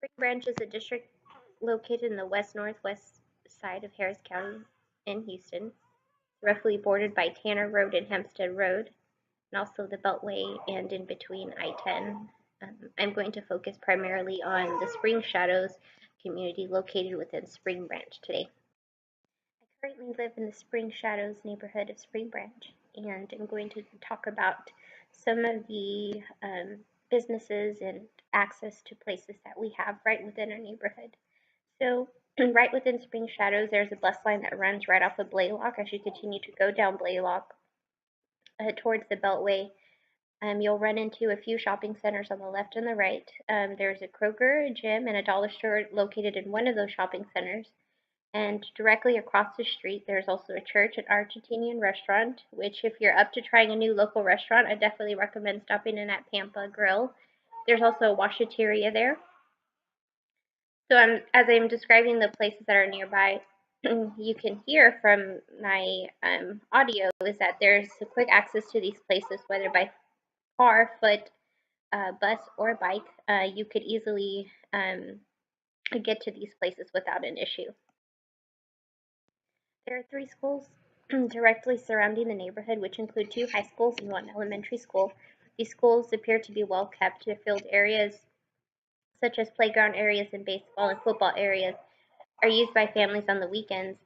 Spring Branch is a district located in the west-northwest side of Harris County in Houston, roughly bordered by Tanner Road and Hempstead Road, and also the Beltway and in between I-10. I'm going to focus primarily on the Spring Shadows community located within Spring Branch today. I currently live in the Spring Shadows neighborhood of Spring Branch, and I'm going to talk about some of the businesses and access to places that we have right within our neighborhood. So, right within Spring Shadows, there's a bus line that runs right off of Blaylock as you continue to go down Blaylock towards the Beltway. You'll run into a few shopping centers on the left and the right. There's a Kroger, a gym, and a dollar store located in one of those shopping centers. And directly across the street, there's also a church, an Argentinian restaurant, which if you're up to trying a new local restaurant, I definitely recommend stopping in at Pampa Grill. There's also a washateria there. So as I'm describing the places that are nearby, you can hear from my audio is that there's a quick access to these places, whether by car, foot, bus, or bike. You could easily get to these places without an issue. There are 3 schools directly surrounding the neighborhood, which include 2 high schools and 1 elementary school. These schools appear to be well kept. The field areas, such as playground areas and baseball and football areas, are used by families on the weekends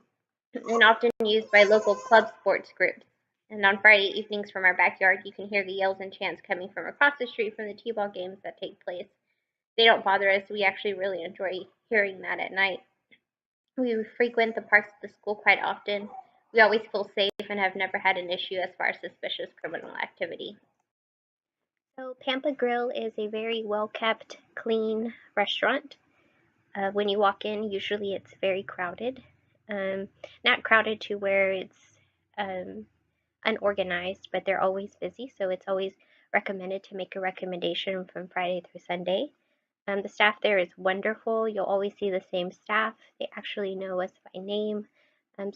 and often used by local club sports groups. And on Friday evenings from our backyard, you can hear the yells and chants coming from across the street from the t-ball games that take place. They don't bother us. We actually really enjoy hearing that at night. We frequent the parks of the school quite often. We always feel safe and have never had an issue as far as suspicious criminal activity. So Pampa Grill is a very well-kept, clean restaurant. When you walk in, usually it's very crowded. Not crowded to where it's unorganized, but they're always busy, so it's always recommended to make a recommendation from Friday through Sunday. The staff there is wonderful. You'll always see the same staff. They actually know us by name.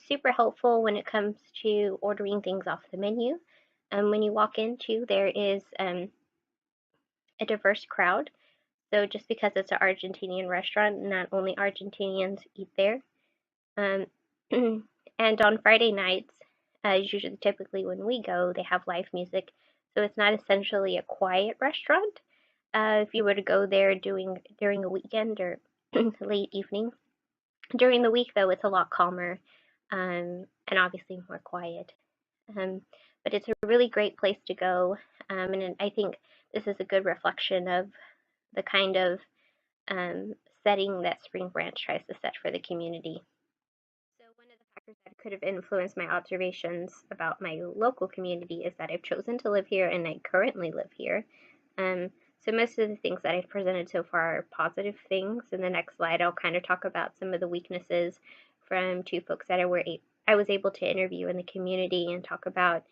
Super helpful when it comes to ordering things off the menu. When you walk into, there is a diverse crowd. So just because it's an Argentinian restaurant, not only Argentinians eat there. And on Friday nights, usually typically when we go, they have live music. So it's not essentially a quiet restaurant. If you were to go there during a weekend or late evening. During the week, though, it's a lot calmer and obviously more quiet. But it's a really great place to go, and I think this is a good reflection of the kind of setting that Spring Branch tries to set for the community. So one of the factors that could have influenced my observations about my local community is that I've chosen to live here and I currently live here. So most of the things that I've presented so far are positive things. In the next slide, I'll kind of talk about some of the weaknesses from 2 folks that I was able to interview in the community and talk about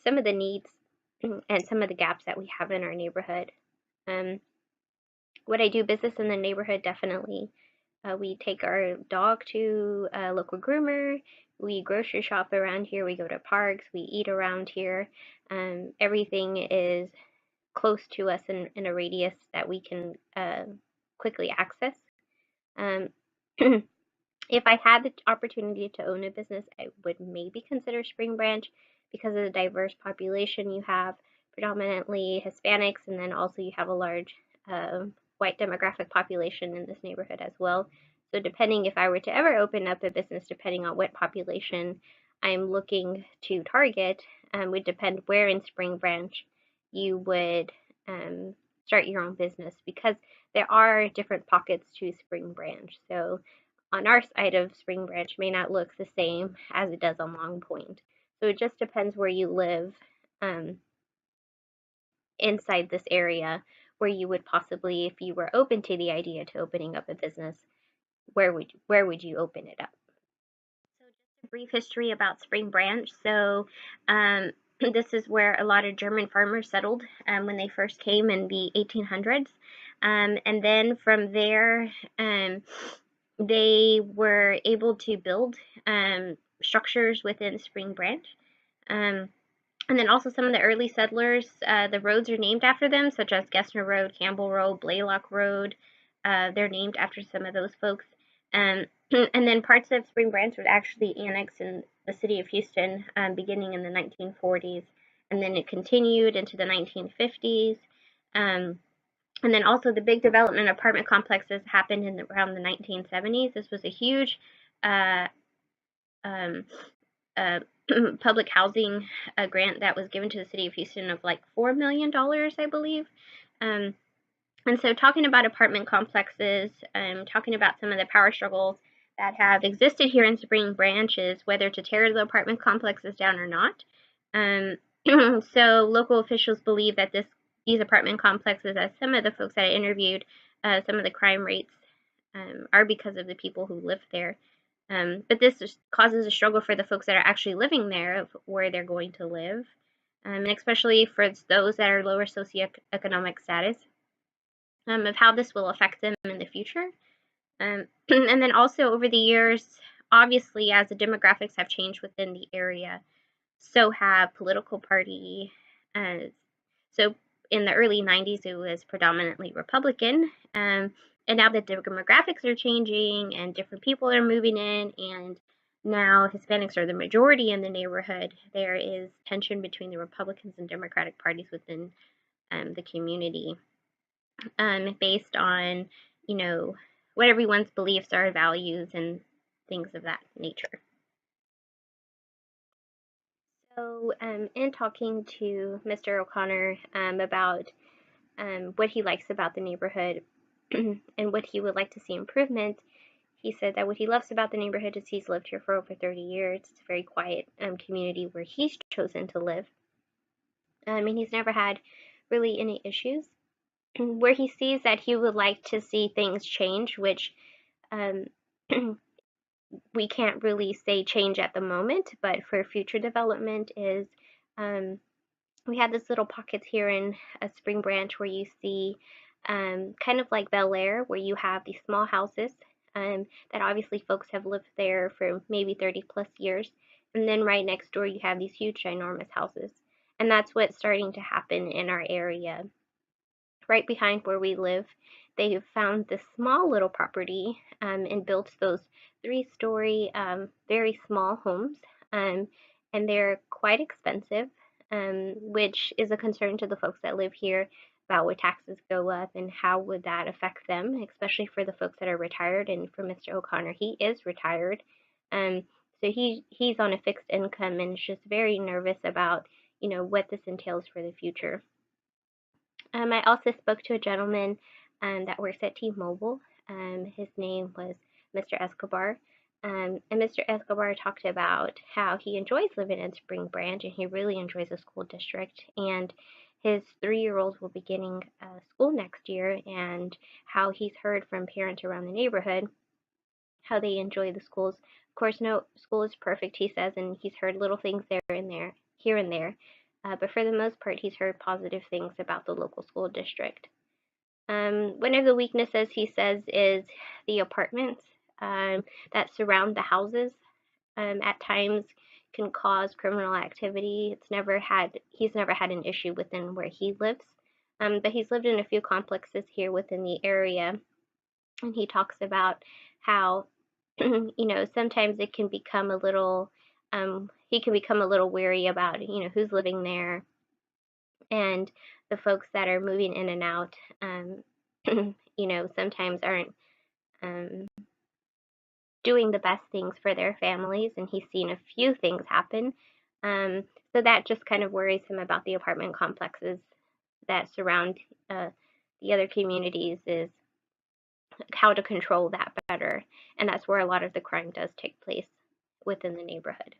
some of the needs and some of the gaps that we have in our neighborhood. Would I do business in the neighborhood? Definitely. We take our dog to a local groomer. We grocery shop around here. We go to parks. We eat around here. Everything is close to us in a radius that we can quickly access. If I had the opportunity to own a business, I would maybe consider Spring Branch because of the diverse population you have, predominantly Hispanics, and then also you have a large white demographic population in this neighborhood as well. So depending if I were to ever open up a business, depending on what population I'm looking to target, would depend where in Spring Branch you would start your own business, because there are different pockets to Spring Branch. So on our side of Spring Branch may not look the same as it does on Long Point. So it just depends where you live inside this area, where you would possibly, if you were open to the idea to opening up a business, where would you open it up? So just a brief history about Spring Branch. So this is where a lot of German farmers settled when they first came in the 1800s. And then from there, they were able to build structures within Spring Branch. And then also some of the early settlers, the roads are named after them, such as Gessner Road, Campbell Road, Blaylock Road, they're named after some of those folks. And then parts of Spring Branch was actually annexed in the city of Houston beginning in the 1940s, and then it continued into the 1950s. Um, and then also the big development apartment complexes happened around the 1970s. This was a huge uh, um, uh, public housing grant that was given to the city of Houston of like $4 million, I believe. Um, and so, talking about apartment complexes, talking about some of the power struggles that have existed here in Spring Branch is whether to tear the apartment complexes down or not. Um, so, local officials believe that these apartment complexes, as some of the folks that I interviewed, some of the crime rates are because of the people who live there. But this causes a struggle for the folks that are actually living there of where they're going to live, and especially for those that are lower socioeconomic status, of how this will affect them in the future. And then also over the years, obviously, as the demographics have changed within the area, so have political party. Uh, so in the early 90s, it was predominantly Republican. And now the demographics are changing and different people are moving in, and now Hispanics are the majority in the neighborhood. There is tension between the Republicans and Democratic parties within the community, based on, you know, what everyone's beliefs are, values, and things of that nature. So, in talking to Mr. O'Connor about what he likes about the neighborhood and what he would like to see improvement, he said that what he loves about the neighborhood is he's lived here for over 30 years. It's a very quiet community where he's chosen to live. And he's never had really any issues. Where he sees that he would like to see things change, which um, we can't really say change at the moment, but for future development is um, we have this little pockets here in a Spring Branch where you see kind of like Bel Air, where you have these small houses that obviously folks have lived there for maybe 30 plus years. And then right next door, you have these huge, ginormous houses. And that's what's starting to happen in our area. Right behind where we live, they found this small little property and built those 3-story, very small homes. Um, and they're quite expensive, which is a concern to the folks that live here about what taxes go up and how would that affect them, especially for the folks that are retired. And for Mr. O'Connor, he is retired. Um, so he's on a fixed income and is just very nervous about, what this entails for the future. I also spoke to a gentleman that works at T-Mobile. His name was Mr. Escobar. And Mr. Escobar talked about how he enjoys living in Spring Branch and he really enjoys the school district. And his 3-year-old will be beginning school next year, and how he's heard from parents around the neighborhood how they enjoy the schools. Of course, no school is perfect, he says, and he's heard little things here and there. But for the most part, he's heard positive things about the local school district. One of the weaknesses, he says, is the apartments that surround the houses. At times can cause criminal activity. He's never had an issue within where he lives. But he's lived in a few complexes here within the area, and he talks about how sometimes it can become a little he can become a little weary about who's living there, and the folks that are moving in and out sometimes aren't um, doing the best things for their families, and he's seen a few things happen. So that just kind of worries him about the apartment complexes that surround the other communities, is how to control that better. And that's where a lot of the crime does take place within the neighborhood.